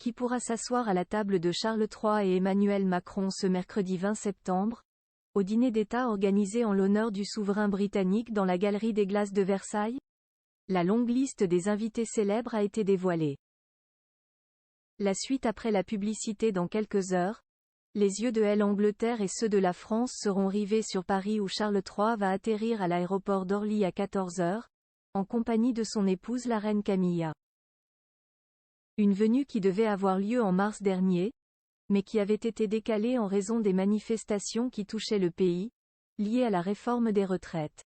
Qui pourra s'asseoir à la table de Charles III et Emmanuel Macron ce mercredi 20 septembre, au dîner d'État organisé en l'honneur du souverain britannique dans la Galerie des Glaces de Versailles? La longue liste des invités célèbres a été dévoilée. La suite après la publicité dans quelques heures. Les yeux de l'Angleterre et ceux de la France seront rivés sur Paris où Charles III va atterrir à l'aéroport d'Orly à 14 heures, en compagnie de son épouse la reine Camilla. Une venue qui devait avoir lieu en mars dernier, mais qui avait été décalée en raison des manifestations qui touchaient le pays, liées à la réforme des retraites.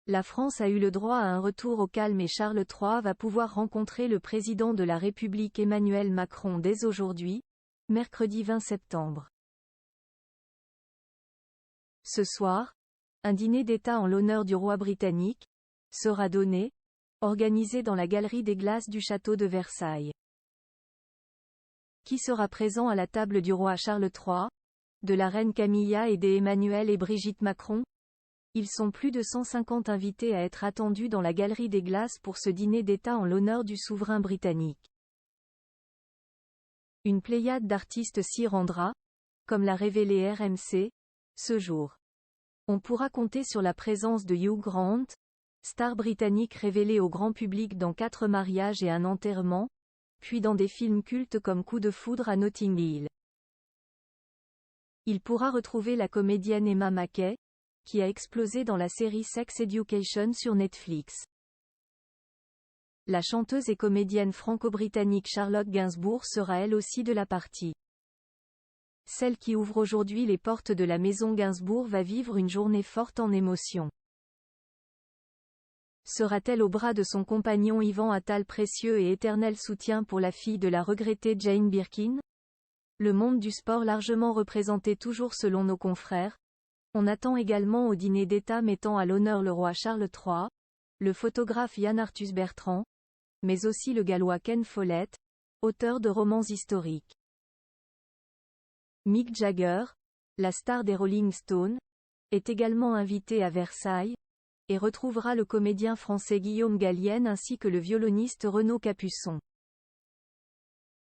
La France a eu le droit à un retour au calme et Charles III va pouvoir rencontrer le président de la République Emmanuel Macron dès aujourd'hui, mercredi 20 septembre. Ce soir, un dîner d'État en l'honneur du roi britannique sera donné, organisé dans la Galerie des Glaces du château de Versailles. Qui sera présent à la table du roi Charles III, de la reine Camilla et des Emmanuel et Brigitte Macron? Ils sont plus de 150 invités à être attendus dans la Galerie des Glaces pour ce dîner d'État en l'honneur du souverain britannique. Une pléiade d'artistes s'y rendra, comme l'a révélé RMC, ce jour. On pourra compter sur la présence de Hugh Grant, star britannique révélée au grand public dans 4 mariages et un enterrement, puis dans des films cultes comme Coup de foudre à Notting Hill. Il pourra retrouver la comédienne Emma Mackey, qui a explosé dans la série Sex Education sur Netflix. La chanteuse et comédienne franco-britannique Charlotte Gainsbourg sera elle aussi de la partie. Celle qui ouvre aujourd'hui les portes de la maison Gainsbourg va vivre une journée forte en émotions. Sera-t-elle au bras de son compagnon Yvan Attal, précieux et éternel soutien pour la fille de la regrettée Jane Birkin? Le monde du sport largement représenté toujours selon nos confrères. On attend également au dîner d'État mettant à l'honneur le roi Charles III, le photographe Yann Arthus Bertrand, mais aussi le Gallois Ken Follett, auteur de romans historiques. Mick Jagger, la star des Rolling Stones, est également invité à Versailles, et retrouvera le comédien français Guillaume Gallienne ainsi que le violoniste Renaud Capuçon.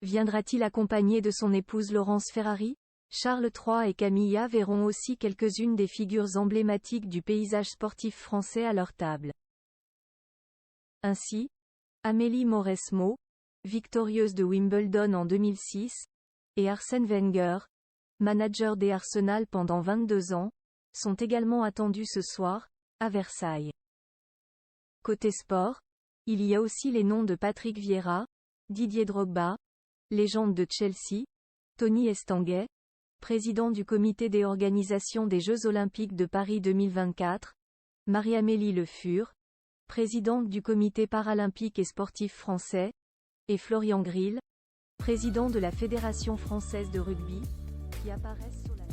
Viendra-t-il accompagné de son épouse Laurence Ferrari? Charles III et Camilla verront aussi quelques-unes des figures emblématiques du paysage sportif français à leur table. Ainsi, Amélie Mauresmo, victorieuse de Wimbledon en 2006, et Arsène Wenger, manager des Arsenal pendant 22 ans, sont également attendus ce soir, à Versailles. Côté sport, il y a aussi les noms de Patrick Vieira, Didier Drogba, légende de Chelsea, Tony Estanguet, président du comité d'organisation des Jeux Olympiques de Paris 2024, Marie-Amélie Le Fur, présidente du comité paralympique et sportif français, et Florian Grill, président de la Fédération française de rugby, qui apparaissent sur la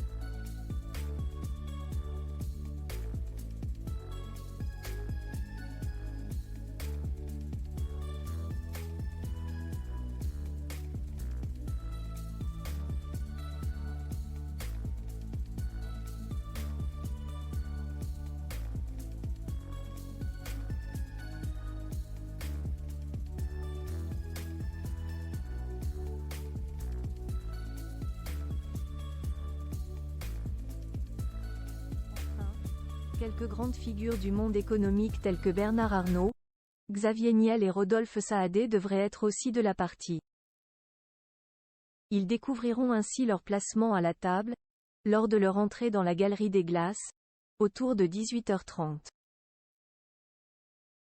quelques grandes figures du monde économique telles que Bernard Arnault, Xavier Niel et Rodolphe Saadé devraient être aussi de la partie. Ils découvriront ainsi leur placement à la table, lors de leur entrée dans la Galerie des Glaces, autour de 18h30.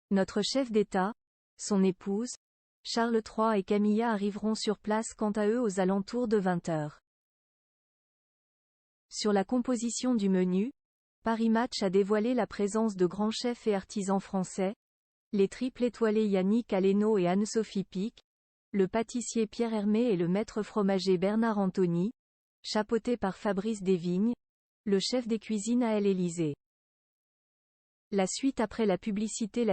Notre chef d'État, son épouse, Charles III et Camilla arriveront sur place quant à eux aux alentours de 20h. Sur la composition du menu, Paris Match a dévoilé la présence de grands chefs et artisans français, les triples étoilés Yannick Aleno et Anne-Sophie Pic, le pâtissier Pierre Hermé et le maître fromager Bernard Anthony, chapeauté par Fabrice Desvignes, le chef des cuisines à l'Élysée. La suite après la publicité.